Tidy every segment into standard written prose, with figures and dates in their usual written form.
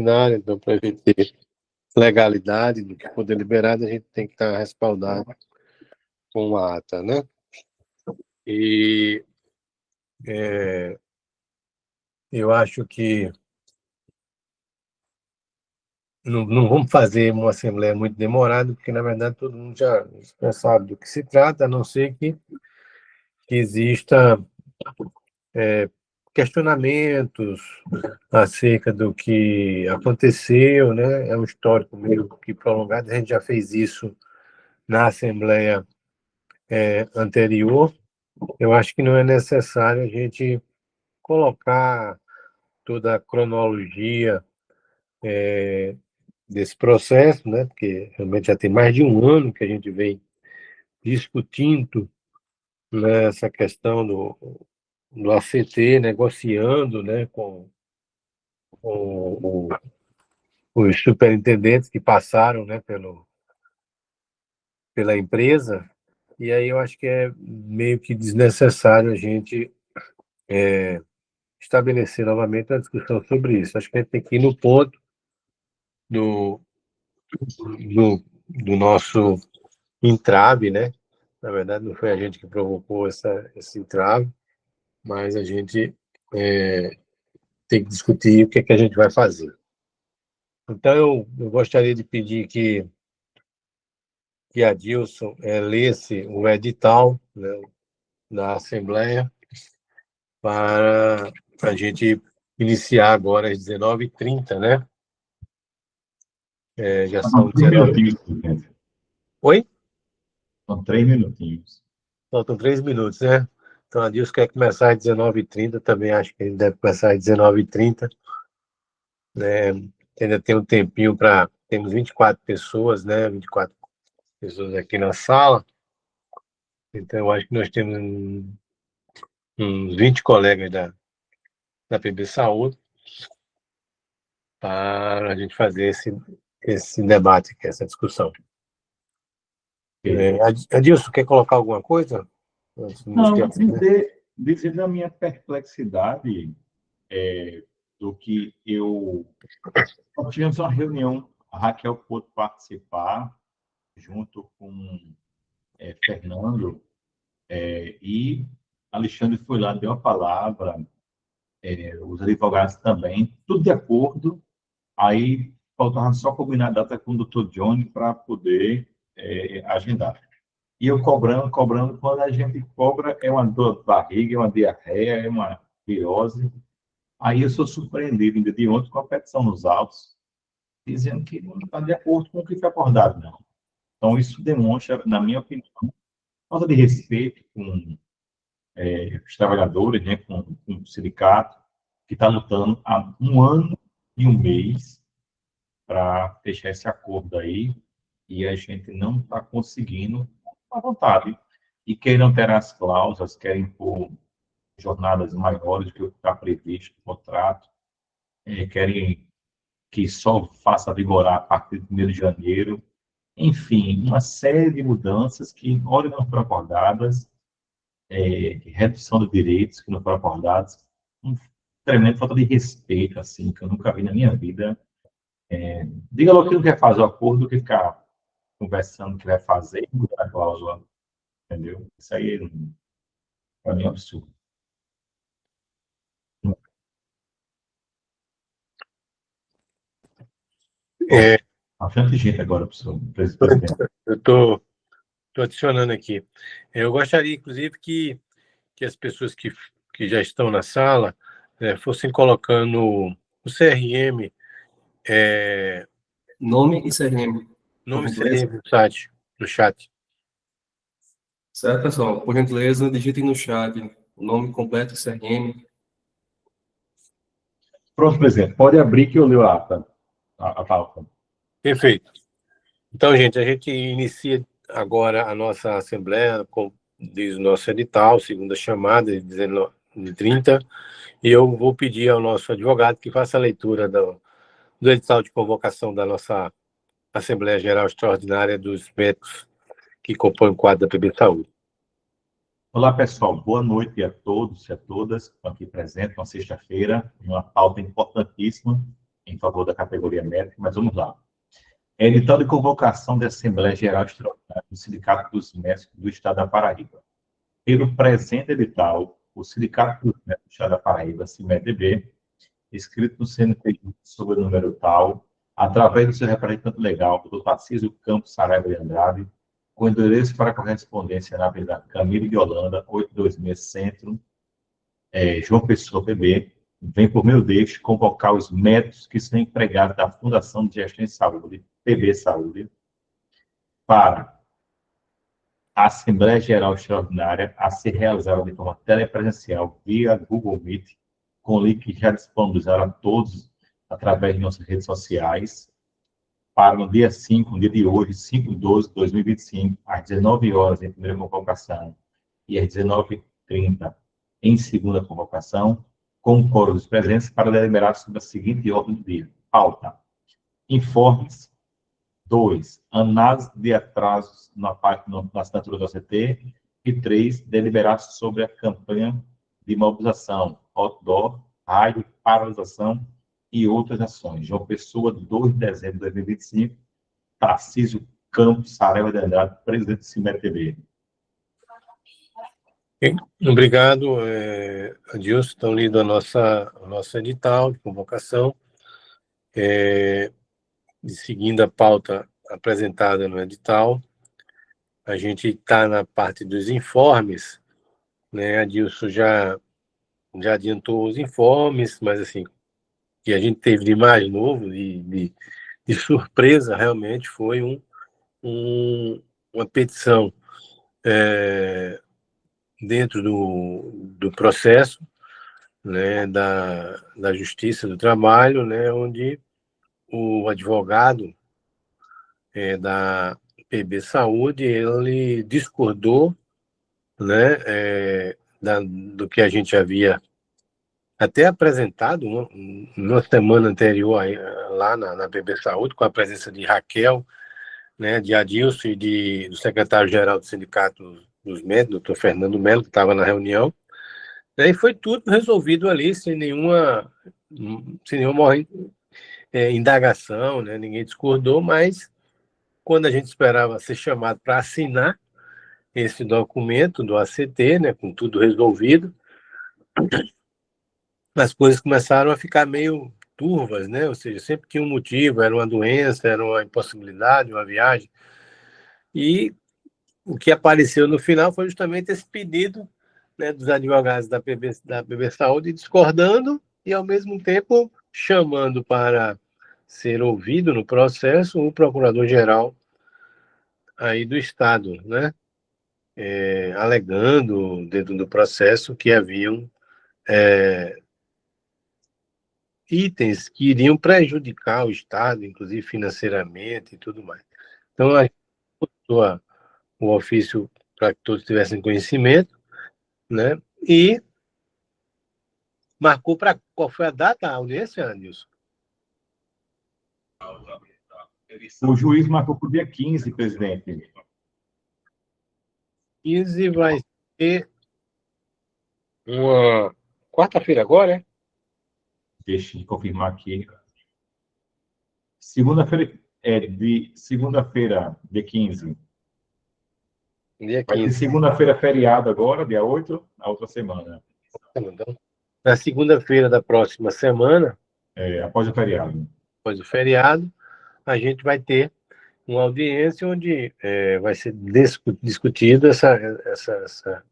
então, para a gente ter legalidade do que for deliberado, a gente tem que estar respaldado com a ata, né? E eu acho que não vamos fazer uma assembleia muito demorada, porque, na verdade, todo mundo já sabe do que se trata, a não ser que exista questionamentos acerca do que aconteceu, né? É um histórico meio que prolongado, a gente já fez isso na assembleia anterior. Eu acho que não é necessário a gente colocar toda a cronologia desse processo, né? Porque realmente já tem mais de um ano que a gente vem discutindo, né, essa questão do ACT, negociando, né, com os superintendentes que passaram, né, pela empresa, e aí eu acho que é meio que desnecessário a gente estabelecer novamente uma discussão sobre isso. Acho que a gente tem que ir no ponto do, do nosso entrave, né? Na verdade, não foi a gente que provocou esse entrave, mas a gente tem que discutir o que é que a gente vai fazer. Então, eu gostaria de pedir que a Dilson lesse o edital, né, da Assembleia para a gente iniciar agora às 19h30, né? Já são 3 19. minutinhos, presidente. Oi? São 3 minutinhos. Faltam 3 minutos, né? Então, a Dilson quer começar às 19h30, também acho que ele deve começar às 19h30. Né? Ainda tem um tempinho para... Temos 24 pessoas, né? 24 pessoas aqui na sala. Então, eu acho que nós temos uns 20 colegas da PB Saúde para a gente fazer esse debate, essa discussão. Adilson, quer colocar alguma coisa? Não, dizer da minha perplexidade do que nós tivemos uma reunião, a Raquel pôde participar, junto com Fernando, e Alexandre foi lá, deu a palavra, os advogados também, tudo de acordo. Aí faltava só combinar a data com o Dr. Johnny para poder agendar. E eu cobrando, quando a gente cobra, é uma dor de barriga, é uma diarreia, é uma virose. Aí eu sou surpreendido, ainda de ontem, com a petição nos autos, dizendo que não está de acordo com o que foi acordado, não. Então, isso demonstra, na minha opinião, falta de respeito com os trabalhadores, né, com o sindicato, que está lutando há 1 ano e 1 mês para fechar esse acordo aí, e a gente não está conseguindo à vontade. E querem alterar as cláusulas, querem pôr jornadas maiores do que o que está previsto no contrato, querem que só faça vigorar a partir de 1º de janeiro. Enfim, uma série de mudanças que, ora, não foram acordadas, redução de direitos que não foram acordados, um tremendo falta de respeito, assim, que eu nunca vi na minha vida. Diga logo que não quer fazer o acordo do que ficar conversando o que vai fazer e mudar a cláusula, entendeu? Isso aí, para mim, é um absurdo. Bastante gente agora, presidente. Eu estou adicionando aqui. Eu gostaria, inclusive, que as pessoas que já estão na sala fossem colocando o CRM. Nome e CRM. Nome e CRM no chat. Certo, pessoal? Por gentileza, digitem no chat o nome completo e CRM. Pronto, presidente. Pode abrir que eu leio a ata. A pauta. Perfeito. Então, gente, a gente inicia agora a nossa assembleia, como diz o nosso edital, segunda chamada, de 19h30, e eu vou pedir ao nosso advogado que faça a leitura do edital de convocação da nossa Assembleia Geral Extraordinária dos médicos que compõem o quadro da PB Saúde. Olá, pessoal. Boa noite a todos e a todas que estão aqui presentes, uma sexta-feira, uma pauta importantíssima em favor da categoria médica, mas vamos lá. Edital de convocação da Assembleia Geral Extraordinária do Sindicato dos Médicos do Estado da Paraíba. Pelo presente edital, o Sindicato dos Médicos do Estado da Paraíba, CIMEDB, escrito no CNPJ sob o número tal, através do seu representante legal, o Dr. Tarcísio Campos Saraiva de Andrade, com endereço para correspondência na Avenida Camilo de Holanda, 826 Centro, João Pessoa, PB, vem por meio deste convocar os médicos que são empregados da Fundação de Gestão em Saúde, PB Saúde, para a Assembleia Geral Extraordinária a ser realizada de forma telepresencial via Google Meet, com link que já disponibilizado a todos através de nossas redes sociais, para no dia 5, no dia de hoje, 5/12/2025, às 19 horas em primeira convocação e às 19h30 em segunda convocação, com o quórum dos presentes para deliberar sobre a seguinte ordem do dia. Pauta. Informes. 2. Análise de atrasos na assinatura do ACT. E 3. Deliberar sobre a campanha de mobilização, outdoor, rádio, paralisação e outras ações. João Pessoa, 2 de dezembro de 2025. Tarcísio Campos Saraiva de Andrade, presidente do CIMEDB. Obrigado, Adilson. Estão lindo a nossa edital de convocação. Seguindo a pauta apresentada no edital, a gente está na parte dos informes, né? Adilson já adiantou os informes, mas assim, que a gente teve de mais novo, de surpresa, realmente foi uma petição dentro do processo, né, da Justiça do Trabalho, né, onde o advogado da PB Saúde, ele discordou, né, do que a gente havia até apresentado na semana anterior lá na PB Saúde, com a presença de Raquel, né, de Adilson e do secretário-geral do Sindicato dos Médicos, doutor Fernando Melo, que estava na reunião, né, e foi tudo resolvido ali, sem nenhuma indagação, né, ninguém discordou, mas quando a gente esperava ser chamado para assinar esse documento do ACT, né, com tudo resolvido, as coisas começaram a ficar meio turvas, né? Ou seja, sempre tinha um motivo, era uma doença, era uma impossibilidade, uma viagem. E o que apareceu no final foi justamente esse pedido, né, dos advogados da PB Saúde discordando e, ao mesmo tempo, chamando para ser ouvido no processo o procurador-geral aí do Estado, né? Alegando dentro do processo que haviam itens que iriam prejudicar o Estado, inclusive financeiramente e tudo mais. Então, a gente botou o ofício para que todos tivessem conhecimento, né? E marcou para qual foi a data da audiência, Nilson? O juiz marcou para o dia 15, presidente. 15 vai ser uma quarta-feira agora, né? Deixa eu confirmar aqui. Segunda-feira, dia 15. Dia 15. Vai ter segunda-feira feriado agora, dia 8, na outra semana. Então, na segunda-feira da próxima semana, Após o feriado. após o feriado, a gente vai ter uma audiência onde vai ser discutida essa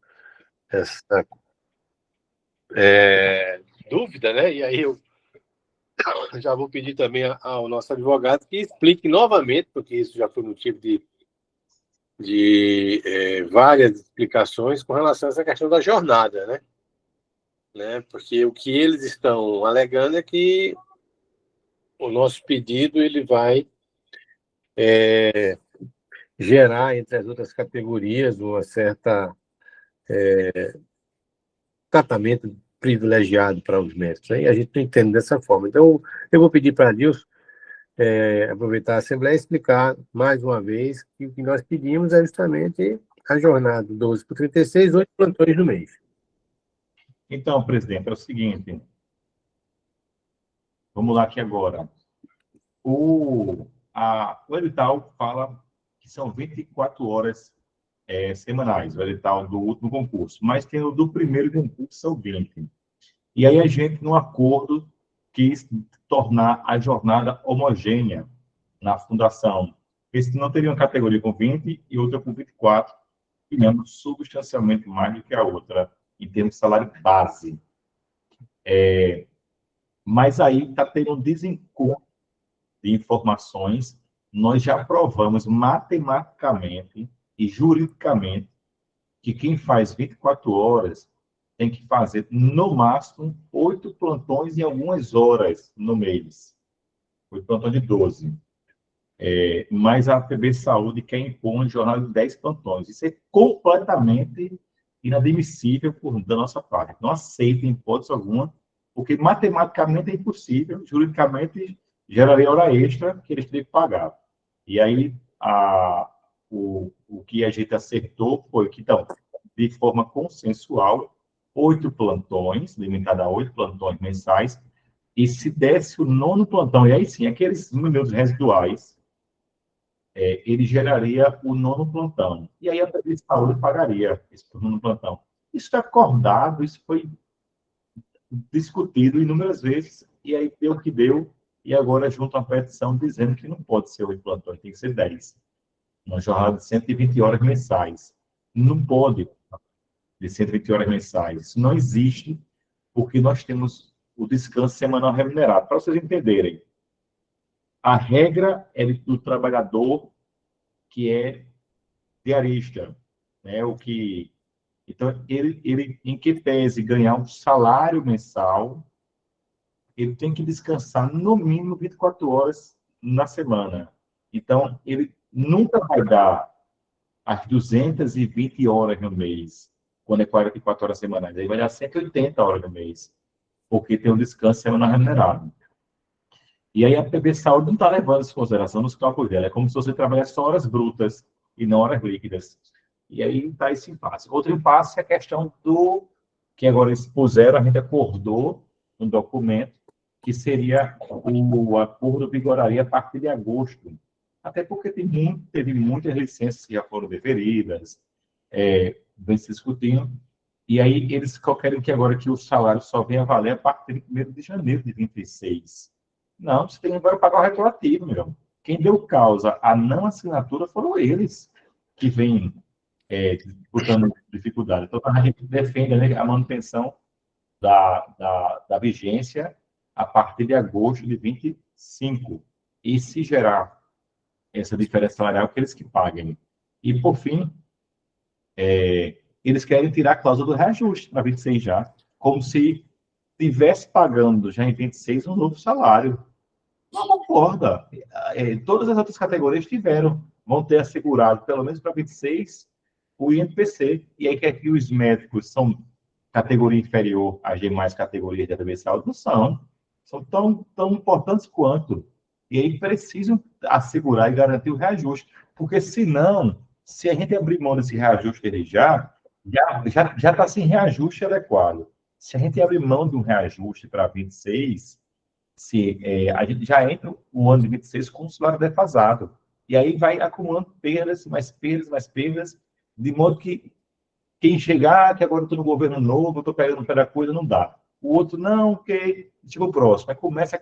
dúvida, né? E aí eu já vou pedir também ao nosso advogado que explique novamente, porque isso já foi motivo de várias explicações com relação a essa questão da jornada, né? Porque o que eles estão alegando é que o nosso pedido ele vai gerar, entre as outras categorias, uma certa tratamento privilegiado para os médicos. Aí a gente não entende dessa forma. Então, eu vou pedir para a Dilson aproveitar a Assembleia e explicar mais uma vez que o que nós pedimos é justamente a jornada 12/36, 8 plantões no mês. Então, presidente, é o seguinte. Vamos lá aqui agora. O edital fala que são 24 horas semanais, o edital do último concurso, mas tem o do primeiro concurso, são 20. E aí a gente, num acordo, quis tornar a jornada homogênea na fundação. Porque senão não teria uma categoria com 20 e outra com 24, ganhando substancialmente mais do que a outra, em termos de salário base. Mas aí está tendo um desencontro de informações. Nós já provamos matematicamente e juridicamente que quem faz 24 horas tem que fazer, no máximo, 8 plantões em algumas horas no mês. 8 plantões de 12. Mas a PB Saúde quer impor uma jornada de 10 plantões. Isso é completamente inadmissível da nossa parte. Não aceita em hipótese alguma, porque matematicamente é impossível, juridicamente geraria hora extra que eles teriam que pagar. E aí, o que a gente acertou foi que, então, de forma consensual, 8 plantões, limitado a 8 plantões mensais, e se desse o 9º plantão, e aí sim, aqueles minutos residuais, ele geraria o 9º plantão. E aí a PB Saúde pagaria esse 9º plantão. Isso está acordado, isso foi discutido inúmeras vezes, e aí deu o que deu, e agora junto uma petição dizendo que não pode ser 8 plantões, tem que ser 10. Uma jornada de 120 horas mensais. Não pode de 120 horas mensais. Isso não existe, porque nós temos o descanso semanal remunerado. Para vocês entenderem, a regra é do trabalhador que é diarista, né? Então, ele, em que pese ganhar um salário mensal, ele tem que descansar no mínimo 24 horas na semana. Então, ele nunca vai dar as 220 horas no mês, quando é 44 horas semanais. Aí vai dar 180 horas no mês, porque tem um descanso semanal remunerado. E aí a PB Saúde não está levando isso em consideração nos cálculos dela. É como se você trabalhasse só horas brutas e não horas líquidas. E aí está esse impasse. Outro impasse é a questão que agora expuseram, a gente acordou um documento, que seria o acordo vigoraria a partir de agosto. Até porque teve muitas licenças que já foram deferidas, vem se discutindo. E aí eles querem que agora que o salário só venha a valer a partir de 1º de janeiro de 26. Não, você tem que pagar o retroativo, meu. Quem deu causa à não assinatura foram eles que vêm disputando dificuldade. Então, a gente defende, né, a manutenção da vigência a partir de agosto de 25. E se gerar essa diferença salarial, que eles que paguem. E, por fim, eles querem tirar a cláusula do reajuste para 26 já, como se estivesse pagando já em 26 um novo salário. Não concorda. Todas as outras categorias vão ter assegurado, pelo menos para 26, o INPC. E aí que aqui os médicos são categoria inferior às demais categorias da PB Saúde, não são. São tão importantes quanto. E aí precisam assegurar e garantir o reajuste. Porque, senão, se a gente abrir mão desse reajuste ele já está sem reajuste adequado. Se a gente abrir mão de um reajuste para 26, a gente já entra o ano de 26 com um salário defasado. E aí vai acumulando perdas, mais perdas, mais perdas, de modo que quem chegar, que agora eu estou no governo novo, estou pegando um pé da coisa, não dá. O outro, não, ok, chega o próximo. Aí começa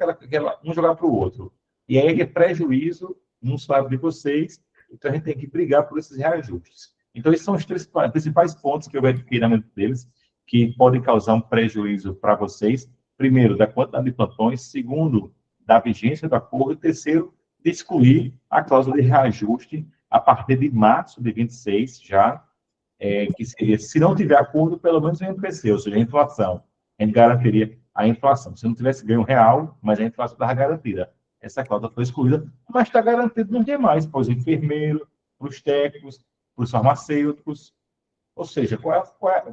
um jogar para o outro. E aí é prejuízo no salário de vocês, então a gente tem que brigar por esses reajustes. Então, esses são os 3 principais pontos que eu verifiquei na mente deles, que podem causar um prejuízo para vocês. Primeiro, da quantidade de plantões. Segundo, da vigência do acordo. E terceiro, de excluir a cláusula de reajuste a partir de março de 26, já, que seria, se não tiver acordo, pelo menos o INPC, ou seja, a inflação. A gente garantiria a inflação. Se não tivesse ganho real, mas a inflação estava garantida. Essa cláusula foi excluída, mas está garantido nos demais, para os enfermeiros, para os técnicos, para os farmacêuticos, ou seja, para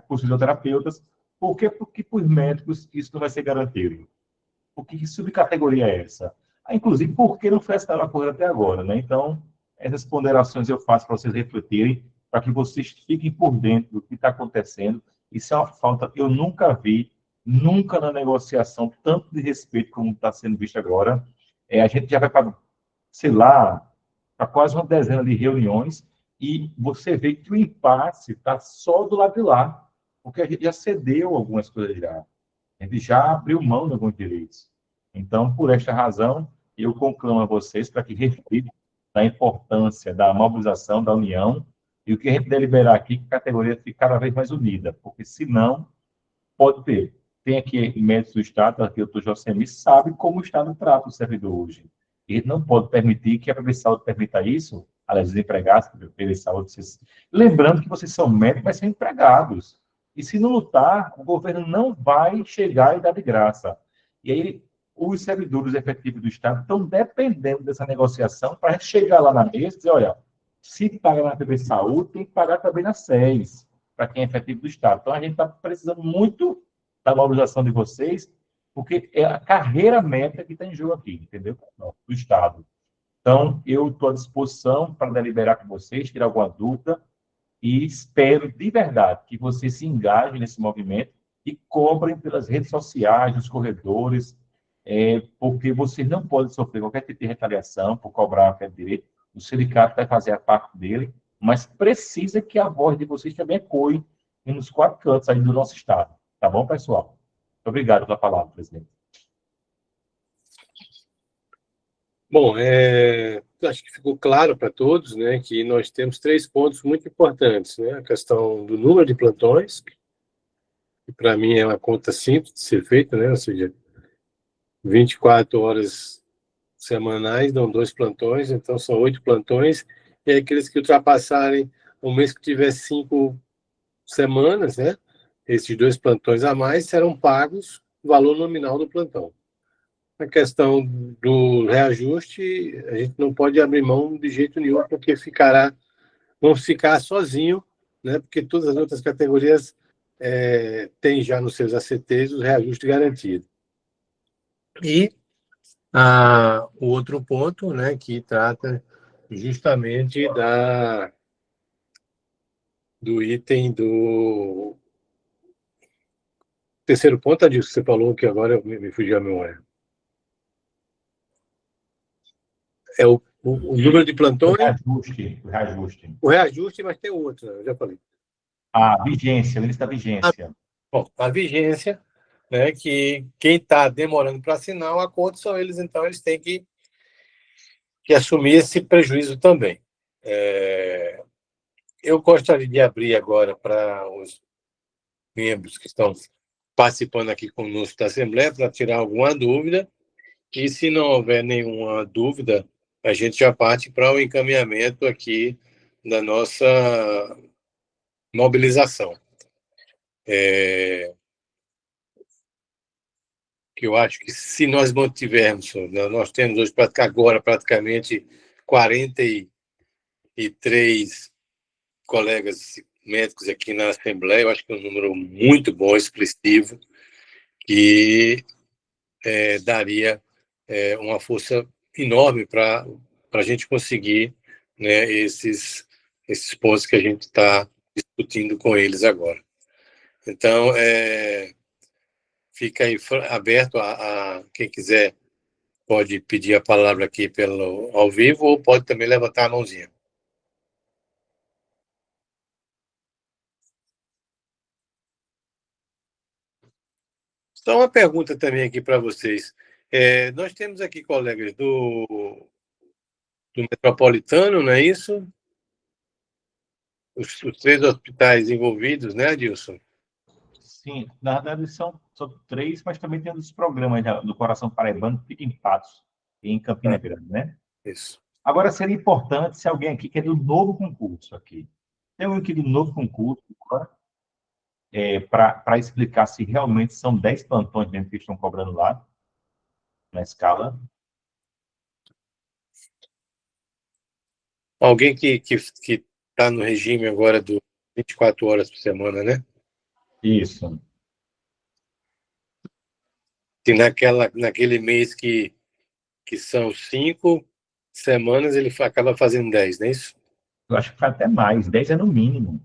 os fisioterapeutas. Por quê? Porque para os médicos isso não vai ser garantido. Que subcategoria é essa? Inclusive, por que não foi assinado o acordo até agora, né? Então, essas ponderações eu faço para vocês refletirem, para que vocês fiquem por dentro do que está acontecendo. Isso é uma falta, eu nunca vi, nunca na negociação, tanto de respeito como está sendo visto agora. A gente já vai para sei lá, para quase uma dezena de reuniões, e você vê que o impasse está só do lado de lá, porque a gente já cedeu algumas coisas já. A gente já abriu mão de alguns direitos. Então, por esta razão, eu conclamo a vocês para que reflitam na importância da mobilização, da união, e o que a gente deliberar aqui, que a categoria fique cada vez mais unida, porque senão, pode ter. Tem aqui médicos do Estado, aqui o doutor Josemi, sabe como o Estado trata o servidor hoje. E não pode permitir que a PB Saúde permita isso, aliás, os empregados da PB Saúde. Lembrando que vocês são médicos, mas são empregados. E se não lutar, o governo não vai chegar e dar de graça. E aí, os servidores efetivos do Estado estão dependendo dessa negociação para a gente chegar lá na mesa e dizer, olha, se paga na PB Saúde, tem que pagar também na SES, para quem é efetivo do Estado. Então, a gente está precisando muito da valorização de vocês, porque é a carreira médica que está em jogo aqui, entendeu? Do Estado. Então, eu estou à disposição para deliberar com vocês, tirar alguma dúvida, e espero, de verdade, que vocês se engajem nesse movimento e cobrem pelas redes sociais, nos corredores, porque vocês não podem sofrer qualquer tipo de retaliação por cobrar qualquer direito. O sindicato vai fazer a parte dele, mas precisa que a voz de vocês também ecoe nos 4 cantos aí do nosso Estado. Tá bom, pessoal? Muito obrigado pela palavra, presidente. Bom, acho que ficou claro para todos, né, que nós temos 3 pontos muito importantes, né? A questão do número de plantões, que para mim é uma conta simples de ser feita, né? Ou seja, 24 horas semanais dão 2 plantões, então são 8 plantões, e aqueles que ultrapassarem o mês que tiver 5 semanas, né? Esses 2 plantões a mais serão pagos o valor nominal do plantão. A questão do reajuste, a gente não pode abrir mão de jeito nenhum, porque vamos ficar sozinho, né? Porque todas as outras categorias têm já nos seus ACTs o reajuste garantido. E o outro ponto, né, que trata justamente do item do terceiro ponto, Adilson, que você falou, que agora me fugiu a memória. É o número de plantões. O reajuste, mas tem outro, né? Eu já falei. A vigência, o início da vigência. Bom, a vigência, né, que quem está demorando para assinar o acordo são eles, então eles têm que assumir esse prejuízo também. Eu gostaria de abrir agora para os membros que estão participando aqui conosco da Assembleia para tirar alguma dúvida, e se não houver nenhuma dúvida, a gente já parte para o encaminhamento aqui da nossa mobilização. Que eu acho que se nós mantivermos, nós temos hoje agora praticamente 43 colegas médicos aqui na Assembleia, eu acho que é um número muito bom, expressivo, que daria uma força enorme para a gente conseguir, né, esses pontos que a gente está discutindo com eles agora. Então, fica aí aberto a quem quiser, pode pedir a palavra aqui ao vivo ou pode também levantar a mãozinha. Só uma pergunta também aqui para vocês. Nós temos aqui colegas do Metropolitano, não é isso? Os 3 hospitais envolvidos, né, Adilson? Sim, na verdade são 3, mas também tem os programas do Coração Paraibano que fica em Patos, em Campina Grande, né? Isso. Agora, seria importante se alguém aqui que é do novo concurso aqui. Tem alguém aqui do novo concurso para explicar se realmente são 10 plantões mesmo que estão cobrando lá, na escala. Alguém que está no regime agora do 24 horas por semana, né? Isso. E naquele mês que são 5 semanas, ele acaba fazendo 10, não é isso? Eu acho que foi até mais, 10 é no mínimo.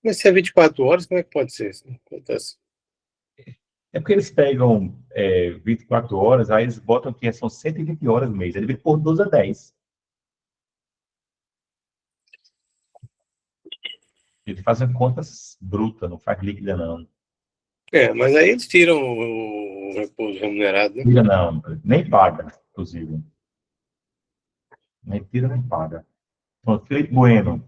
Mas se é 24 horas, como é que pode ser? Acontece. É porque eles pegam 24 horas, aí eles botam que são 120 horas no mês. Ele divide por 12 a 10. Ele faz contas brutas, não faz líquida, não. Mas aí eles tiram o repouso remunerado, né? Líquida não, nem paga, inclusive. Nem tira, nem paga. Pronto, Felipe Bueno.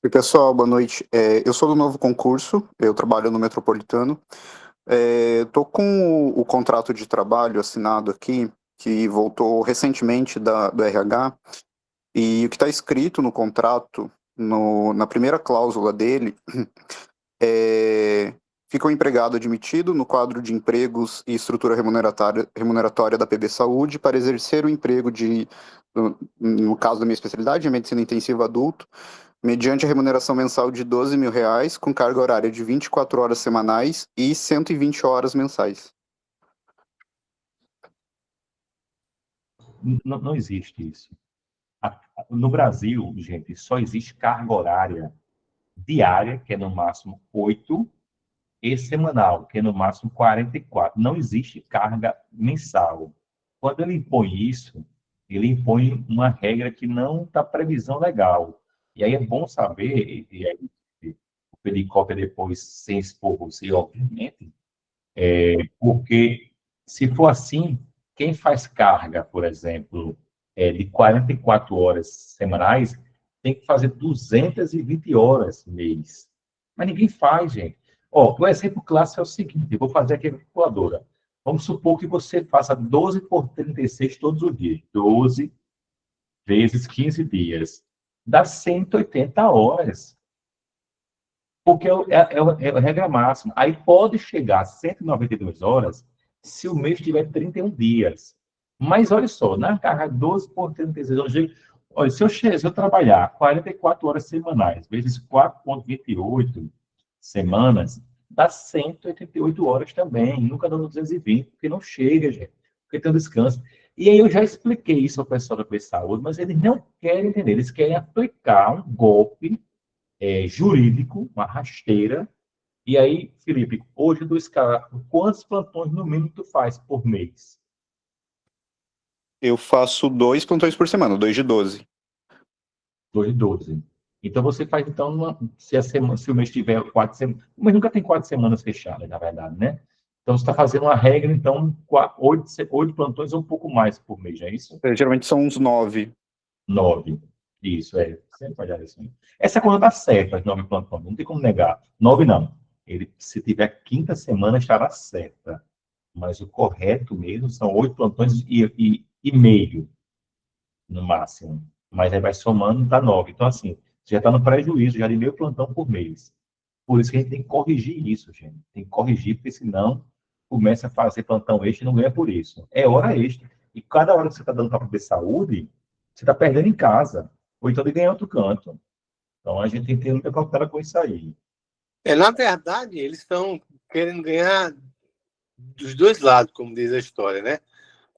Oi, pessoal, boa noite. Eu sou do novo concurso, eu trabalho no Metropolitano. Estou com o contrato de trabalho assinado aqui, que voltou recentemente do RH, e o que está escrito no contrato, na primeira cláusula dele, fica o empregado admitido no quadro de empregos e estrutura remuneratória da PB Saúde para exercer o emprego no caso da minha especialidade, medicina intensiva adulto, mediante a remuneração mensal de R$ 12.000, com carga horária de 24 horas semanais e 120 horas mensais. Não existe isso. No Brasil, gente, só existe carga horária diária, que é no máximo 8, e semanal, que é no máximo 44. Não existe carga mensal. Quando ele impõe isso, ele impõe uma regra que não está previsão legal. E aí é bom saber, e aí o Pedicópia depois, sem expor você, obviamente, porque se for assim, quem faz carga, por exemplo, de 44 horas semanais, tem que fazer 220 horas mês. Mas ninguém faz, gente. O exemplo clássico é o seguinte, eu vou fazer aqui a calculadora. Vamos supor que você faça 12 por 36 todos os dias. 12 vezes 15 dias. Dá 180 horas. Porque é a regra máxima. Aí pode chegar a 192 horas se o mês tiver 31 dias. Mas olha só, na carga 12 por 36 horas, olha, se eu trabalhar 44 horas semanais, vezes 4,28 semanas, dá 188 horas também. Nunca dá 220, porque não chega, gente. Porque tem um descanso. E aí eu já expliquei isso ao pessoal da Saúde, mas eles não querem entender. Eles querem aplicar um golpe jurídico, uma rasteira. E aí, Felipe, hoje do escala, quantos plantões no mínimo tu faz por mês? Eu faço 2 plantões por semana, 2 de 12. 2 de 12. Então você faz, então, se o mês tiver 4 semanas. O mês nunca tem 4 semanas fechadas, na verdade, né? Então você está fazendo uma regra, então, 8 plantões ou um pouco mais por mês, é isso? Geralmente são uns 9. 9. Isso, sempre vai dar isso. Essa conta está certa, as 9 plantões, não tem como negar. 9 não. Ele, se tiver quinta semana, estará certa. Mas o correto mesmo são 8 plantões e meio, no máximo. Mas aí vai somando, dá 9. Então, assim, você já está no prejuízo, já de meio plantão por mês. Por isso que a gente tem que corrigir isso, gente. Tem que corrigir, porque senão começa a fazer plantão extra e não ganha por isso. É hora extra. E cada hora que você está dando para poder saúde, você está perdendo em casa. Ou então de ganhar outro canto. Então, a gente tem que ter muita cautela com isso aí. Na verdade, eles estão querendo ganhar dos dois lados, como diz a história, né?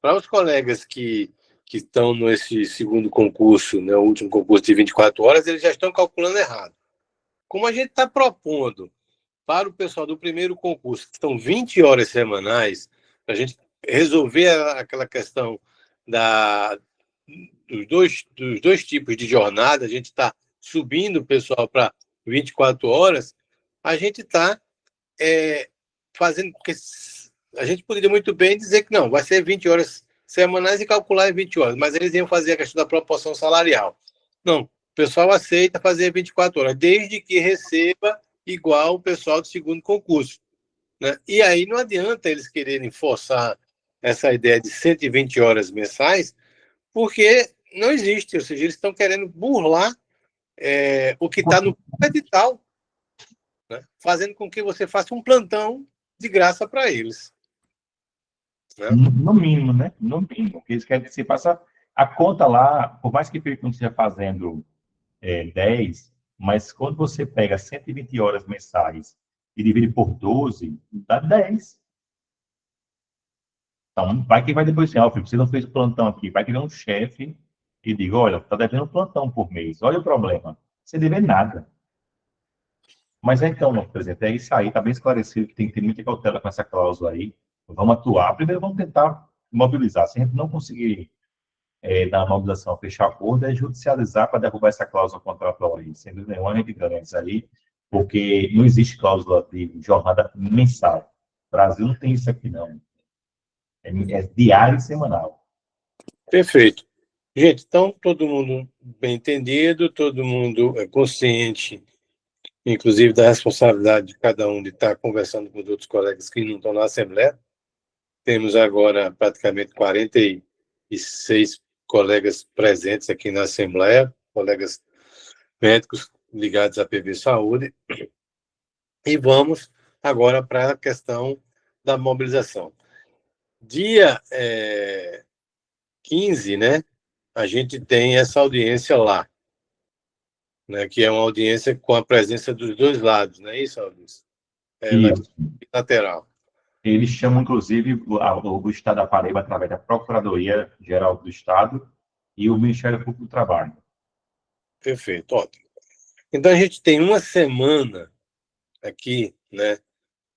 Para os colegas que estão nesse segundo concurso, né, o último concurso de 24 horas, eles já estão calculando errado. Como a gente está propondo para o pessoal do primeiro concurso, que são 20 horas semanais, para a gente resolver aquela questão dos dois tipos de jornada, a gente está subindo o pessoal para 24 horas, a gente está fazendo, porque a gente poderia muito bem dizer que não, vai ser 20 horas semanais e calcular em 20 horas, mas eles iam fazer a questão da proporção salarial. Não, o pessoal aceita fazer 24 horas, desde que receba igual o pessoal do segundo concurso, né? E aí não adianta eles quererem forçar essa ideia de 120 horas mensais, porque não existe, ou seja, eles estão querendo burlar o que está no edital, né? Fazendo com que você faça um plantão de graça para eles. Né? No mínimo, né? No mínimo. Porque eles querem que você faça a conta lá, por mais que não esteja fazendo 10, mas quando você pega 120 horas mensais e divide por 12, dá 10. Então, vai que vai depois assim, Felipe, você não fez o plantão aqui, vai que vem um chefe e diga, olha, está devendo um plantão por mês, olha o problema, você deve nada. Mas então, presidente, é isso aí, está bem esclarecido que tem que ter muita cautela com essa cláusula aí. Vamos atuar. Primeiro, vamos tentar mobilizar. Se a gente não conseguir na mobilização fechar acordo, é judicializar para derrubar essa cláusula contratual aí. Sem dúvida nenhuma, a gente ganha isso aí, porque não existe cláusula de jornada mensal. O Brasil não tem isso aqui, não. É diário e semanal. Perfeito. Gente, então, todo mundo bem entendido, todo mundo é consciente, inclusive da responsabilidade de cada um de estar conversando com os outros colegas que não estão na Assembleia. Temos agora praticamente 46 colegas presentes aqui na Assembleia, colegas médicos ligados à PB Saúde, e vamos agora para a questão da mobilização. Dia 15, né, a gente tem essa audiência lá, né, que é uma audiência com a presença dos dois lados, não é isso, Augusto? Lateral. Eles chamam, inclusive, o Estado da Paraíba através da Procuradoria-Geral do Estado e o Ministério Público do Trabalho. Perfeito, ótimo. Então, a gente tem uma semana aqui, né?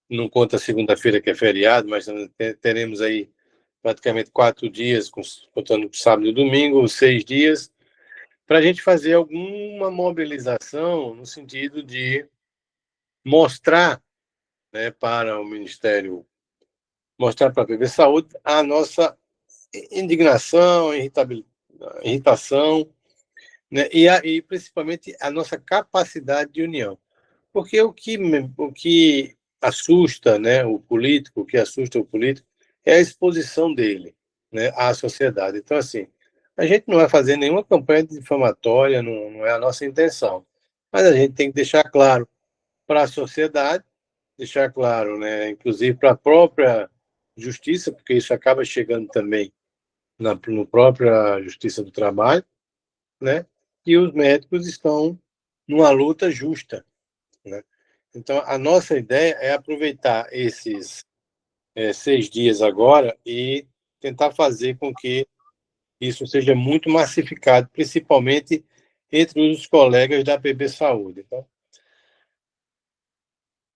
Não conta segunda-feira, que é feriado, mas teremos aí praticamente 4 dias, contando sábado e domingo, 6 dias, para a gente fazer alguma mobilização no sentido de mostrar, né, para o Ministério, mostrar para a PB Saúde a nossa indignação, irritação, né, e principalmente a nossa capacidade de união. Porque o que assusta, né, o político, o que assusta o político é a exposição dele, né, à sociedade. Então, assim, a gente não vai fazer nenhuma campanha difamatória, não é a nossa intenção. Mas a gente tem que deixar claro para a sociedade, deixar claro, né, inclusive para a própria justiça, porque isso acaba chegando também no própria Justiça do Trabalho, né, que os médicos estão numa luta justa, né? Então, a nossa ideia é aproveitar esses 6 dias agora e tentar fazer com que isso seja muito massificado, principalmente entre os colegas da PB Saúde. Então,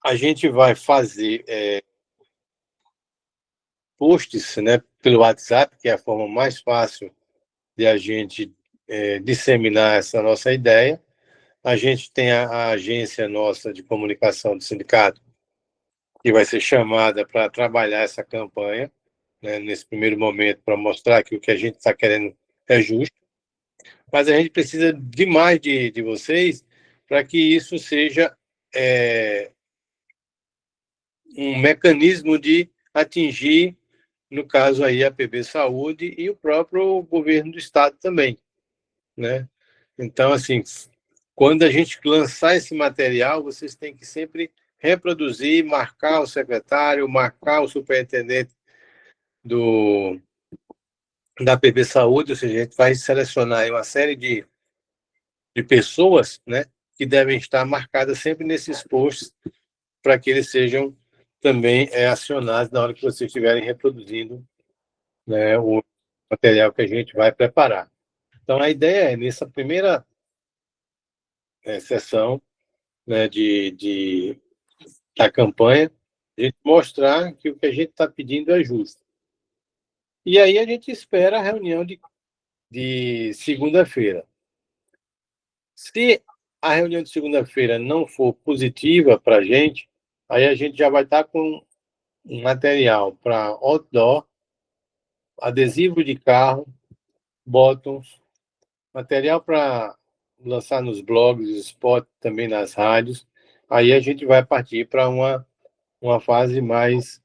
a gente vai fazer posts, né, pelo WhatsApp, que é a forma mais fácil de a gente disseminar essa nossa ideia. A gente tem a agência nossa de comunicação do sindicato, que vai ser chamada para trabalhar essa campanha, né, nesse primeiro momento, para mostrar que o que a gente está querendo é justo, mas a gente precisa demais de vocês para que isso seja um mecanismo de atingir, no caso aí, a PB Saúde e o próprio governo do Estado também, né? Então, assim, quando a gente lançar esse material, vocês têm que sempre reproduzir, marcar o secretário, marcar o superintendente da PB Saúde, ou seja, a gente vai selecionar aí uma série de pessoas, né, que devem estar marcadas sempre nesses posts para que eles sejam também acionados na hora que vocês estiverem reproduzindo, né, o material que a gente vai preparar. Então, a ideia é, nessa primeira sessão, né, da campanha, a gente mostrar que o que a gente está pedindo é justo. E aí a gente espera a reunião de segunda-feira. Se a reunião de segunda-feira não for positiva para a gente, aí a gente já vai estar com um material para outdoor, adesivo de carro, bottoms, material para lançar nos blogs, spot, também nas rádios. Aí a gente vai partir para uma fase mais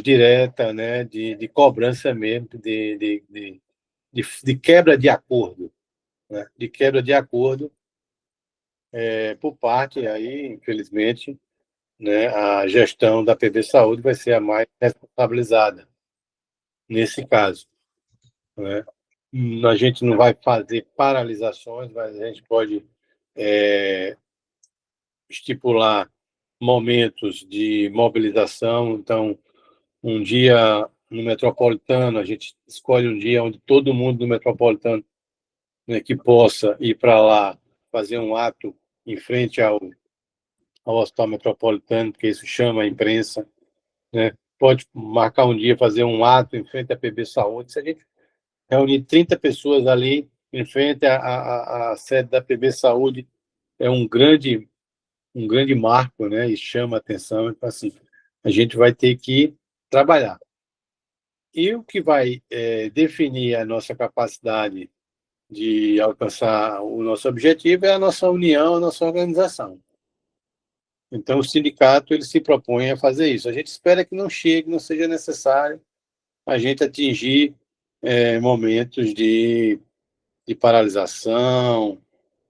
direta, né, de cobrança mesmo, de quebra de acordo, né, de quebra de acordo por parte, aí, infelizmente, né, a gestão da PB Saúde vai ser a mais responsabilizada nesse caso, né? A gente não vai fazer paralisações, mas a gente pode estipular momentos de mobilização. Então, um dia no Metropolitano, a gente escolhe um dia onde todo mundo do Metropolitano, né, que possa ir para lá fazer um ato em frente ao Hospital Metropolitano, porque isso chama a imprensa, né? Pode marcar um dia, fazer um ato em frente à PB Saúde. Se a gente reunir 30 pessoas ali em frente à sede da PB Saúde, é um grande marco, né? E chama a atenção. Então, assim, a gente vai ter que trabalhar. E o que vai definir a nossa capacidade de alcançar o nosso objetivo é a nossa união, a nossa organização. Então, o sindicato ele se propõe a fazer isso. A gente espera que não chegue, não seja necessário a gente atingir momentos de paralisação,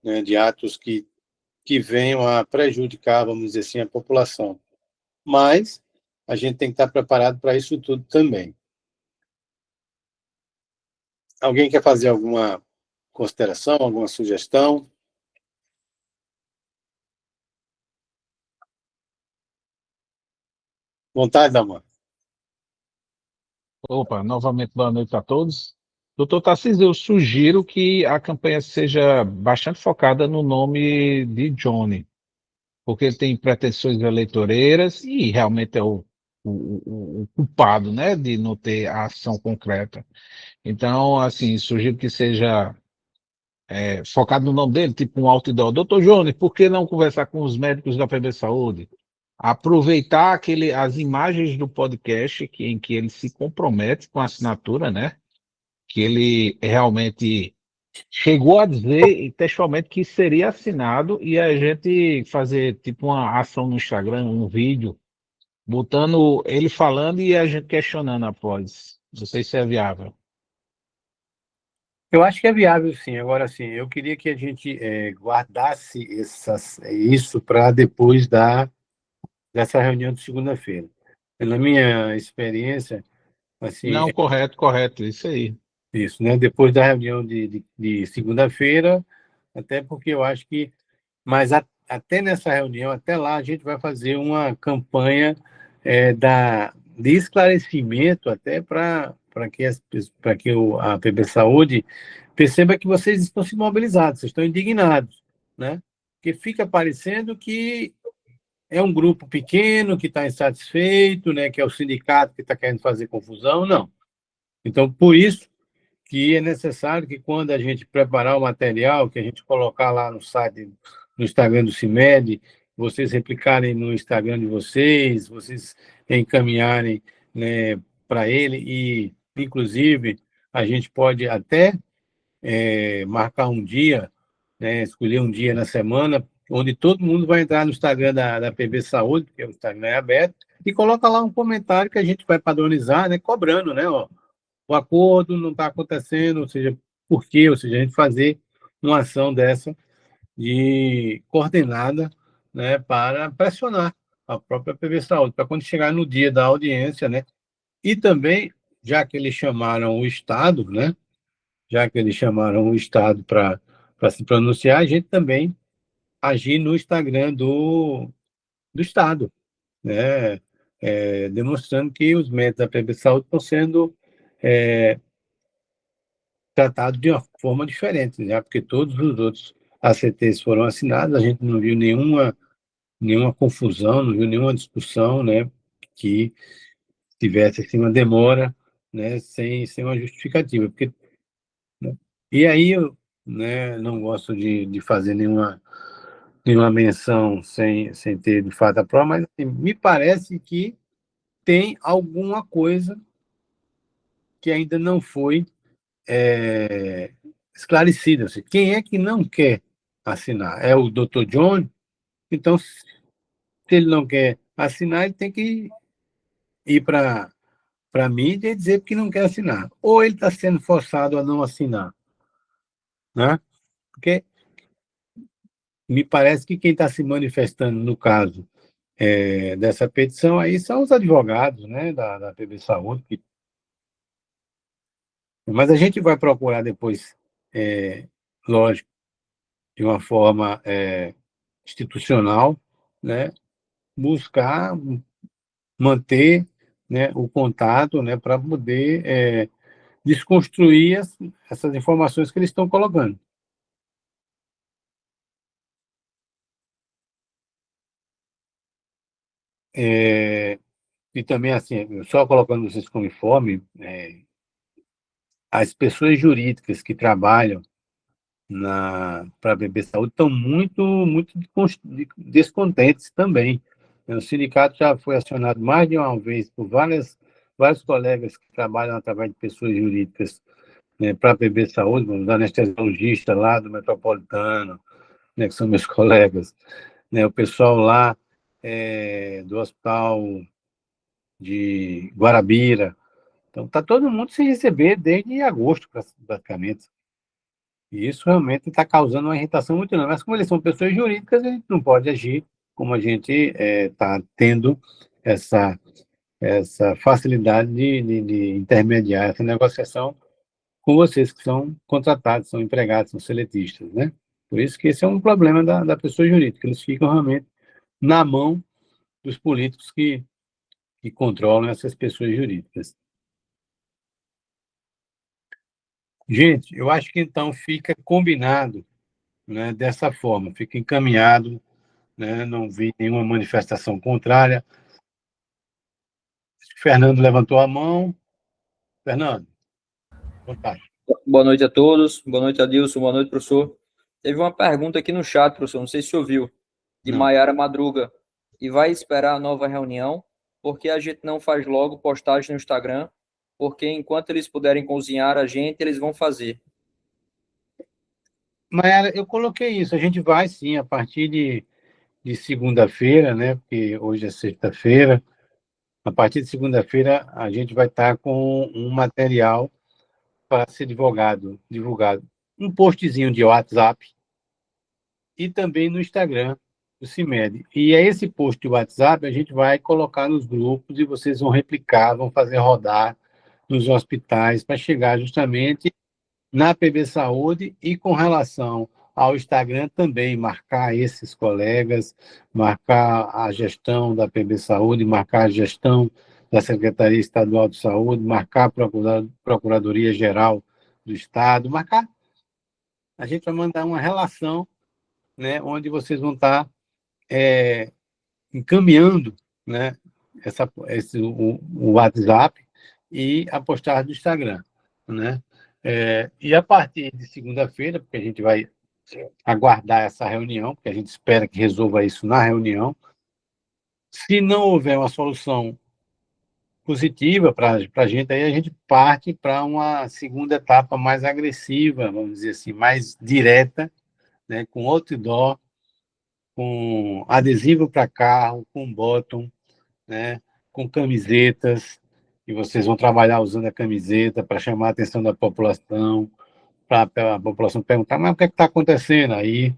né, de atos que venham a prejudicar, vamos dizer assim, a população. Mas a gente tem que estar preparado para isso tudo também. Alguém quer fazer alguma consideração, alguma sugestão? Vontade, Damã? Opa, novamente boa noite a todos. Doutor Tarcísio, eu sugiro que a campanha seja bastante focada no nome de Johnny, porque ele tem pretensões eleitoreiras e realmente é o culpado, né, de não ter a ação concreta. Então, assim, sugiro que seja focado no nome dele, tipo um outdoor. Doutor Johnny, por que não conversar com os médicos da PB Saúde? Aproveitar as imagens do podcast em que ele se compromete com a assinatura, né? Que ele realmente chegou a dizer textualmente que seria assinado e a gente fazer tipo uma ação no Instagram, um vídeo, botando ele falando e a gente questionando após. Não sei se é viável. Eu acho que é viável, sim. Agora, sim, eu queria que a gente guardasse isso para depois dessa reunião de segunda-feira. Pela minha experiência, assim, Não, correto, isso aí. isso, né? Depois da reunião de segunda-feira, até porque eu acho que, mas até nessa reunião, até lá, a gente vai fazer uma campanha de esclarecimento até para que a PB Saúde perceba que vocês estão se mobilizados, vocês estão indignados, né? Porque fica parecendo que é um grupo pequeno que está insatisfeito, né? Que é o sindicato que está querendo fazer confusão, não. Então, por isso que é necessário que quando a gente preparar o material, que a gente colocar lá no site, no Instagram do CIMED, vocês replicarem no Instagram de vocês, vocês encaminharem, né, para ele e, inclusive, a gente pode até marcar um dia, né, escolher um dia na semana, onde todo mundo vai entrar no Instagram da PB Saúde, porque o Instagram é aberto, e coloca lá um comentário que a gente vai padronizar, né, cobrando, né, ó, o acordo não está acontecendo, ou seja, por quê? Ou seja, a gente fazer uma ação dessa de coordenada, né, para pressionar a própria PV Saúde, para quando chegar no dia da audiência, né, e também, já que eles chamaram o Estado, né, já que eles chamaram o Estado para se pronunciar, a gente também agir no Instagram do Estado, né, demonstrando que os médicos da PB Saúde estão sendo tratados de uma forma diferente, já porque todos os outros ACTs foram assinados, a gente não viu nenhuma confusão, não viu nenhuma discussão, né, que tivesse assim, uma demora, né, sem uma justificativa, porque, né, e aí eu, né, não gosto de fazer nenhuma menção sem ter de fato a prova, mas assim, me parece que tem alguma coisa que ainda não foi esclarecida. Assim, quem é que não quer assinar? É o Dr. John? Então, se ele não quer assinar, ele tem que ir para a mídia e dizer que não quer assinar. Ou ele está sendo forçado a não assinar, né? Porque me parece que quem está se manifestando no caso dessa petição aí são os advogados, né, da PB Saúde. Mas a gente vai procurar depois, lógico, de uma forma institucional, né, buscar manter, né, o contato, né, para poder desconstruir essas informações que eles estão colocando. E também, assim, só colocando vocês como informe, as pessoas jurídicas que trabalham para a BB Saúde estão muito descontentes também. O sindicato já foi acionado mais de uma vez por vários colegas que trabalham através de pessoas jurídicas, né, para a BB Saúde, os anestesiologistas lá do Metropolitano, né, que são meus colegas, né, o pessoal lá do Hospital de Guarabira. Então, está todo mundo sem receber desde agosto, praticamente. E isso realmente está causando uma irritação muito grande. Mas como eles são pessoas jurídicas, a gente não pode agir como a gente está tendo essa, essa facilidade de intermediar essa negociação com vocês que são contratados, são empregados, são seletistas, né? Por isso que esse é um problema da pessoa jurídica. Eles ficam realmente na mão dos políticos que controlam essas pessoas jurídicas. Gente, eu acho que então fica combinado, né, dessa forma, fica encaminhado, né, não vi nenhuma manifestação contrária. Fernando levantou a mão. Fernando, vontade. Boa noite a todos, boa noite, Adilson, boa noite, professor. Teve uma pergunta aqui no chat, professor, não sei se ouviu, de Não. Maiara Madruga, e vai esperar a nova reunião, porque a gente não faz logo postagem no Instagram, porque enquanto eles puderem cozinhar a gente, eles vão fazer. Mayara, eu coloquei isso, a gente vai sim, a partir de segunda-feira, né, porque hoje é sexta-feira, a partir de segunda-feira a gente vai estar com um material para ser divulgado, um postzinho de WhatsApp e também no Instagram do CIMED. E é esse post de WhatsApp a gente vai colocar nos grupos e vocês vão replicar, vão fazer rodar nos hospitais para chegar justamente na PB Saúde e com relação ao Instagram também, marcar esses colegas, marcar a gestão da PB Saúde, marcar a gestão da Secretaria Estadual de Saúde, marcar a Procuradoria-Geral do Estado, marcar. A gente vai mandar uma relação, né, onde vocês vão estar encaminhando, né, o WhatsApp e a postagem do Instagram, né? E a partir de segunda-feira, porque a gente vai aguardar essa reunião, porque a gente espera que resolva isso na reunião. Se não houver uma solução positiva para a gente, aí a gente parte para uma segunda etapa mais agressiva, vamos dizer assim, mais direta, né, com outdoor, com adesivo para carro, com bottom, né, com camisetas, e vocês vão trabalhar usando a camiseta para chamar a atenção da população, para a população perguntar, mas o que está acontecendo aí?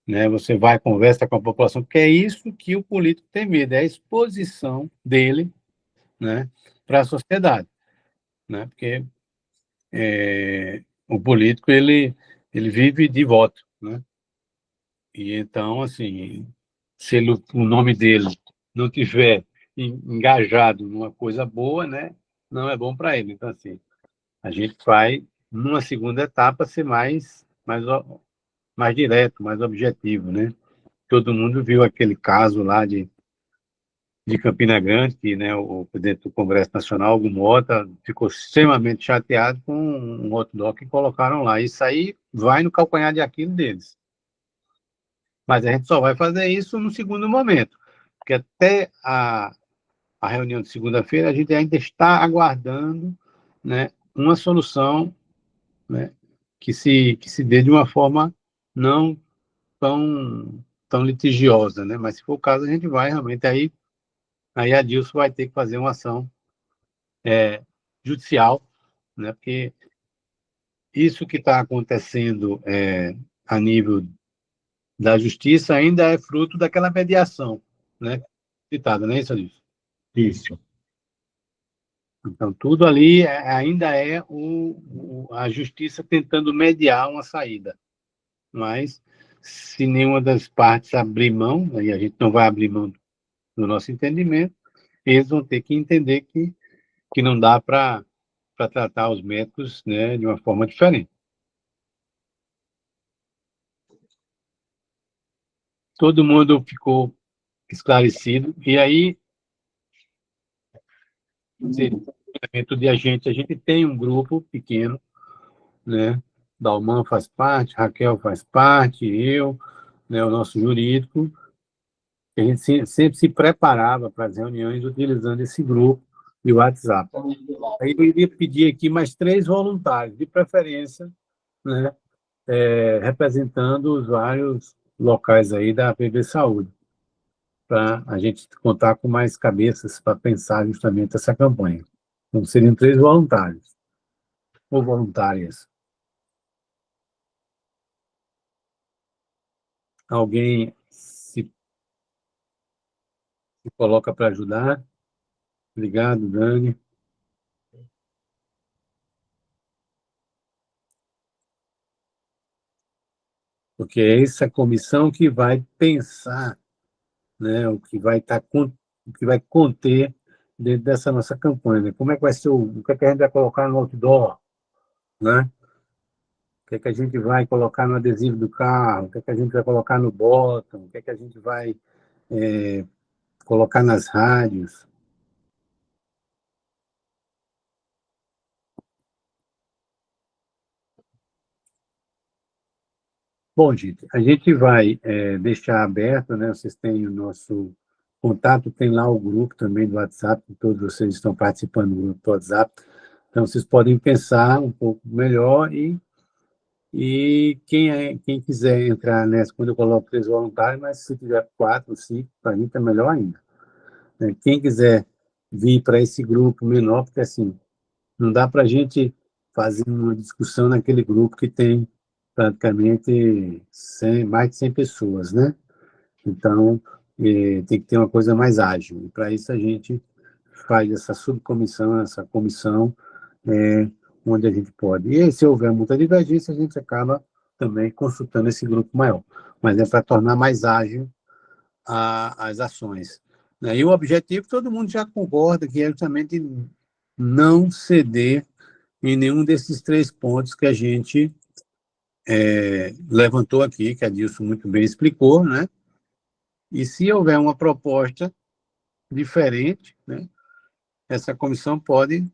Né? Você vai, conversa com a população, porque é isso que o político tem medo, é a exposição dele, né, para a sociedade. Né? Porque o político, ele vive de voto. Né? E então, assim, se o nome dele não tiver engajado numa coisa boa, né, não é bom para ele. Então, assim, a gente vai, numa segunda etapa, ser mais direto, mais objetivo, né? Todo mundo viu aquele caso lá de Campina Grande, que, né, o presidente do Congresso Nacional, Hugo Mota, ficou extremamente chateado com um outdoor que colocaram lá. Isso aí vai no calcanhar de Aquiles deles. Mas a gente só vai fazer isso no segundo momento, porque até a reunião de segunda-feira a gente ainda está aguardando, né, uma solução, né, que se dê de uma forma não tão litigiosa, né? Mas se for o caso, a gente vai realmente aí a Dilson vai ter que fazer uma ação judicial, né? Porque isso que está acontecendo a nível da justiça ainda é fruto daquela mediação, né? Citada, não é isso, Adilson? Isso. Então, tudo ali ainda é a justiça tentando mediar uma saída. Mas, se nenhuma das partes abrir mão, aí a gente não vai abrir mão do nosso entendimento, eles vão ter que entender que não dá para tratar os médicos, né, de uma forma diferente. Todo mundo ficou esclarecido. E aí, seria um elemento de a gente tem um grupo pequeno, né? Dalman faz parte, Raquel faz parte, eu, né, o nosso jurídico. A gente sempre se preparava para as reuniões utilizando esse grupo de WhatsApp. Aí eu iria pedir aqui mais 3 voluntários, de preferência, né, representando os vários locais aí da PB Saúde, para a gente contar com mais cabeças para pensar justamente essa campanha. Então, seriam 3 voluntários, ou voluntárias. Alguém se coloca para ajudar? Obrigado, Dani. Porque é essa comissão que vai pensar, né, o que vai o que vai conter dentro dessa nossa campanha, né? Como é que vai ser o que é que a gente vai colocar no outdoor, né? O que é que a gente vai colocar no adesivo do carro, o que é que a gente vai colocar no bottom, o que é que a gente vai colocar nas rádios. Bom, gente, a gente vai deixar aberto, né? Vocês têm o nosso contato, tem lá o grupo também do WhatsApp, todos vocês estão participando do grupo do WhatsApp, então vocês podem pensar um pouco melhor e quem quiser entrar nessa, quando eu coloco 3 voluntários, mas se tiver 4, 5, para mim está melhor ainda, né? Quem quiser vir para esse grupo menor, porque assim, não dá para a gente fazer uma discussão naquele grupo que tem praticamente mais de 100 pessoas, né? Então, tem que ter uma coisa mais ágil. E para isso a gente faz essa subcomissão, essa comissão, onde a gente pode. E se houver muita divergência, a gente acaba também consultando esse grupo maior. Mas é para tornar mais ágil as ações, né? E o objetivo, todo mundo já concorda, que é justamente não ceder em nenhum desses 3 pontos que a gente levantou aqui, que a Dilson muito bem explicou, né? E se houver uma proposta diferente, né, essa comissão pode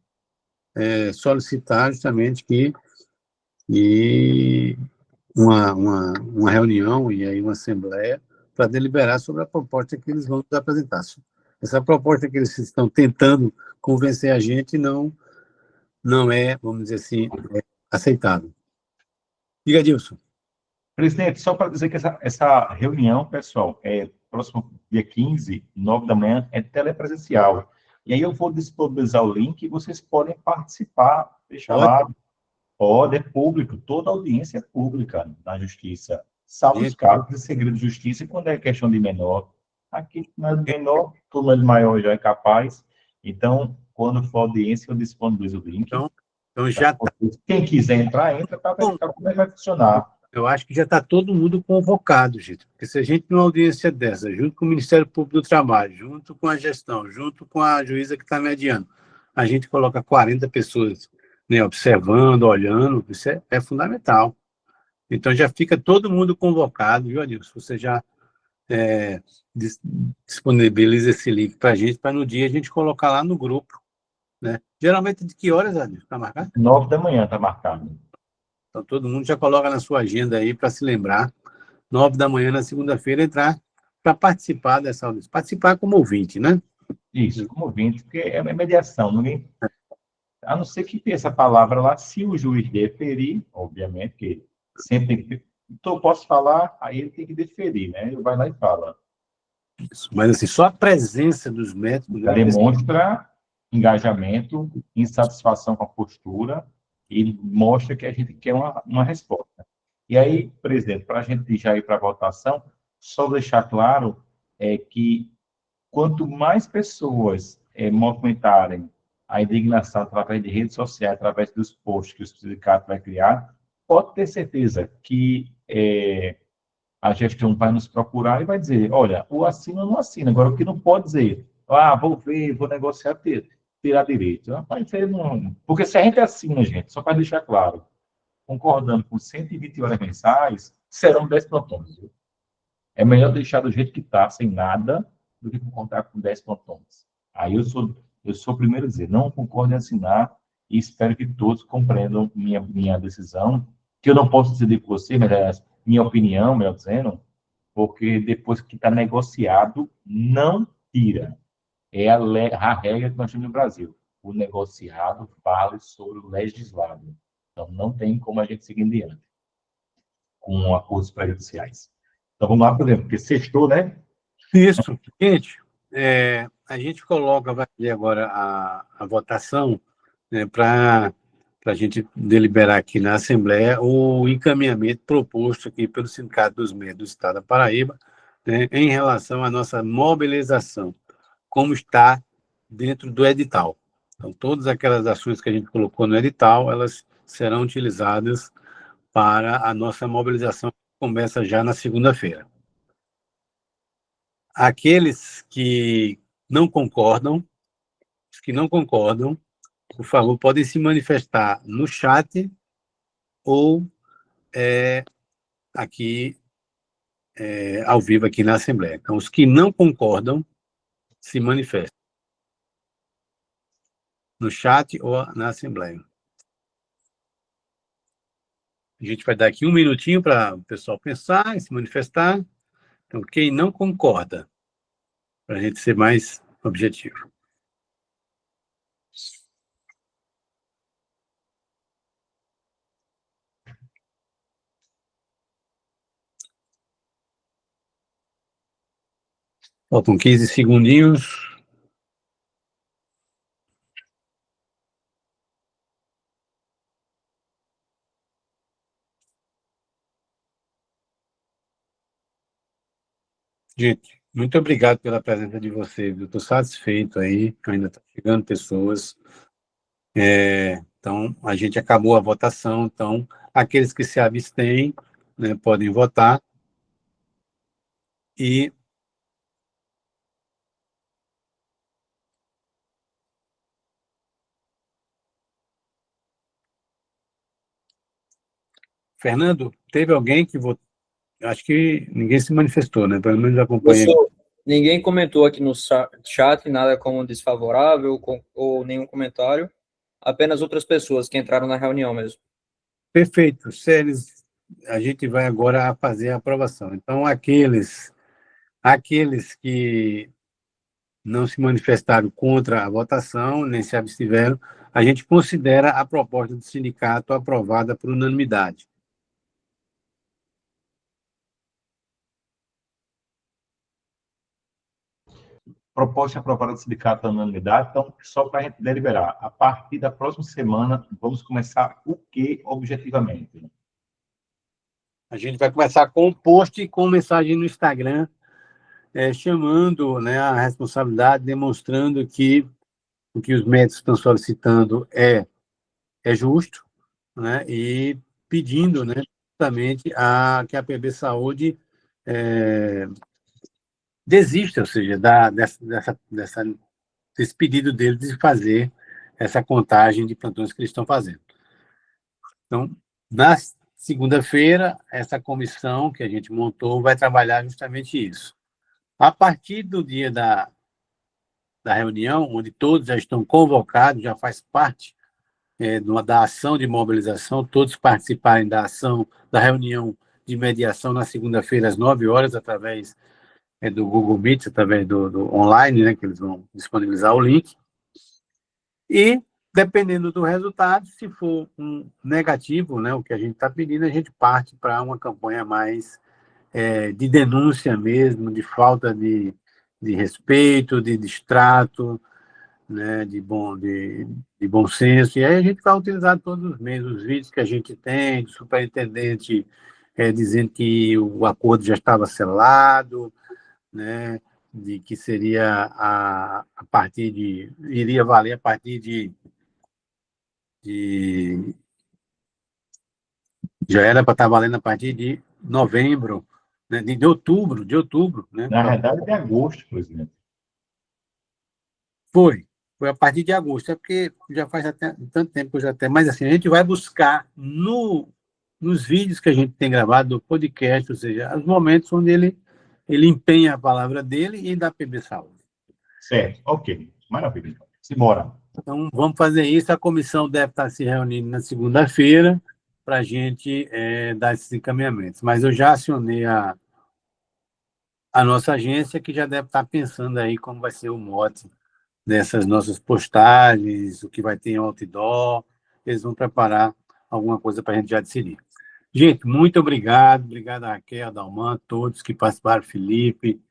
solicitar justamente que uma reunião e aí uma assembleia para deliberar sobre a proposta que eles vão nos apresentar. Essa proposta que eles estão tentando convencer a gente não é, vamos dizer assim, aceitável. Diga, Dilson. Presidente, só para dizer que essa reunião, pessoal, próximo dia 15, 9 da manhã, é telepresencial. E aí eu vou disponibilizar o link e vocês podem participar, deixa lá. Pode, é público, toda audiência é pública na justiça, salvo os casos de segredo de justiça, quando é questão de menor. Aqui, não é de menor, turma de maior já é capaz. Então, quando for audiência, eu disponibilizo o link. Então já tá. Quem quiser entrar, entra para verificar como é que vai funcionar. Eu acho que já está todo mundo convocado, gente. Porque se a gente, numa audiência dessa, junto com o Ministério Público do Trabalho, junto com a gestão, junto com a juíza que está mediando, a gente coloca 40 pessoas, né, observando, olhando, isso é fundamental. Então já fica todo mundo convocado, viu, Adilson? Você já disponibiliza esse link para a gente, para no dia a gente colocar lá no grupo, né? Geralmente de que horas, Adilson? Está marcado? 9 da manhã está marcado. Então todo mundo já coloca na sua agenda aí para se lembrar. 9 da manhã na segunda-feira, entrar para participar dessa audiência. Participar como ouvinte, né? Isso, como ouvinte, porque é mediação. Ninguém, a não ser que tenha essa palavra lá, se o juiz deferir, obviamente, que sempre tem que. Então, eu posso falar, aí ele tem que deferir, né? Ele vai lá e fala. Isso. Mas, assim, só a presença dos médicos demonstra engajamento, insatisfação com a postura e mostra que a gente quer uma resposta. E aí, presidente, para a gente já ir para a votação, só deixar claro que quanto mais pessoas movimentarem a indignação através de redes sociais, através dos posts que o sindicato vai criar, pode ter certeza que a gestão vai nos procurar e vai dizer, olha, o assina ou não assina. Agora, o que não pode dizer, vou ver, vou negociar, tirar direito. Rapaz, não... Porque se a gente assina, gente, só para deixar claro, concordando com 120 horas mensais, serão 10 plantões. Viu? É melhor deixar do jeito que está, sem nada, do que concordar com 10 plantões. Aí eu eu sou o primeiro a dizer, não concordo em assinar e espero que todos compreendam minha decisão, que eu não posso decidir por você, mas é minha opinião, melhor dizendo, porque depois que está negociado, não tira. É a regra que nós temos no Brasil. O negociado vale sobre o legislado. Então, não tem como a gente seguir em diante com acordos prejudiciais. Então, vamos lá, por exemplo, porque sextou, né? Isso. Gente, a gente vai fazer agora a votação, né, para a gente deliberar aqui na Assembleia o encaminhamento proposto aqui pelo Sindicato dos Médicos do Estado da Paraíba, né, em relação à nossa mobilização, como está dentro do edital. Então, todas aquelas ações que a gente colocou no edital, elas serão utilizadas para a nossa mobilização, que começa já na segunda-feira. Aqueles que não concordam, por favor, podem se manifestar no chat ou aqui, ao vivo, aqui na Assembleia. Então, os que não concordam, se manifestam no chat ou na Assembleia. A gente vai dar aqui um minutinho para o pessoal pensar e se manifestar. Então, quem não concorda, para a gente ser mais objetivo. Faltam 15 segundinhos. Gente, muito obrigado pela presença de vocês. Eu estou satisfeito aí, ainda está chegando pessoas. Então, a gente acabou a votação. Então, aqueles que se abstêm, né, podem votar. E Fernando, teve alguém que votou? Acho que ninguém se manifestou, né? Pelo menos acompanha. Ninguém comentou aqui no chat nada como desfavorável ou nenhum comentário. Apenas outras pessoas que entraram na reunião mesmo. Perfeito. Séries, a gente vai agora fazer a aprovação. Então, aqueles que não se manifestaram contra a votação, nem se abstiveram, a gente considera a proposta do sindicato aprovada por unanimidade. Proposta aprovada do sindicato da unanimidade. Então, só para a gente deliberar, a partir da próxima semana, vamos começar o que objetivamente? A gente vai começar com um post com mensagem no Instagram, chamando, né, a responsabilidade, demonstrando que o que os médicos estão solicitando é justo, né, e pedindo, né, justamente que a PB Saúde desista, ou seja, desse pedido dele de fazer essa contagem de plantões que eles estão fazendo. Então, na segunda-feira, essa comissão que a gente montou vai trabalhar justamente isso. A partir do dia da reunião, onde todos já estão convocados, já faz parte da ação de mobilização, todos participarem da ação, da reunião de mediação na segunda-feira, às 9h, através do Google Meet, através do online, né, que eles vão disponibilizar o link. E, dependendo do resultado, se for um negativo, né, o que a gente está pedindo, a gente parte para uma campanha mais de denúncia mesmo, de falta de respeito, de distrato, né, de bom senso. E aí a gente vai utilizar todos os meios, os vídeos que a gente tem, do superintendente dizendo que o acordo já estava selado, né, de que seria iria valer a partir já era para estar valendo a partir de novembro, né, de outubro, né? Na verdade, de agosto, presidente. Foi a partir de agosto, é porque já faz tanto tempo que eu já tenho, mas assim, a gente vai buscar nos vídeos que a gente tem gravado, do podcast, ou seja, os momentos onde ele empenha a palavra dele e da PB Saúde. Certo, ok. Maravilha. Simbora. Então, vamos fazer isso. A comissão deve estar se reunindo na segunda-feira para a gente dar esses encaminhamentos. Mas eu já acionei a nossa agência, que já deve estar pensando aí como vai ser o mote dessas nossas postagens, o que vai ter em outdoor. Eles vão preparar alguma coisa para a gente já decidir. Gente, muito obrigado. Obrigado a Raquel, Dalman, todos que participaram, Felipe,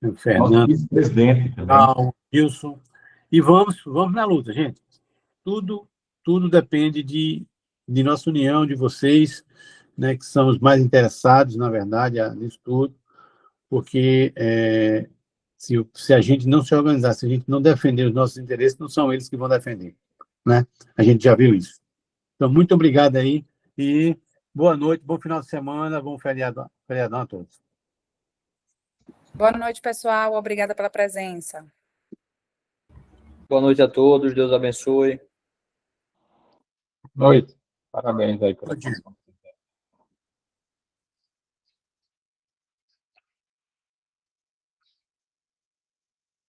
Nosso Fernando, vice-presidente também. Wilson. E vamos na luta, gente. Tudo depende de nossa união, de vocês, né, que são os mais interessados, na verdade, nisso tudo, porque se a gente não se organizar, se a gente não defender os nossos interesses, não são eles que vão defender, né? A gente já viu isso. Então, muito obrigado aí e boa noite, bom final de semana, bom feriadão a todos. Boa noite, pessoal. Obrigada pela presença. Boa noite a todos, Deus abençoe. Noite. Parabéns aí pela Bom dia.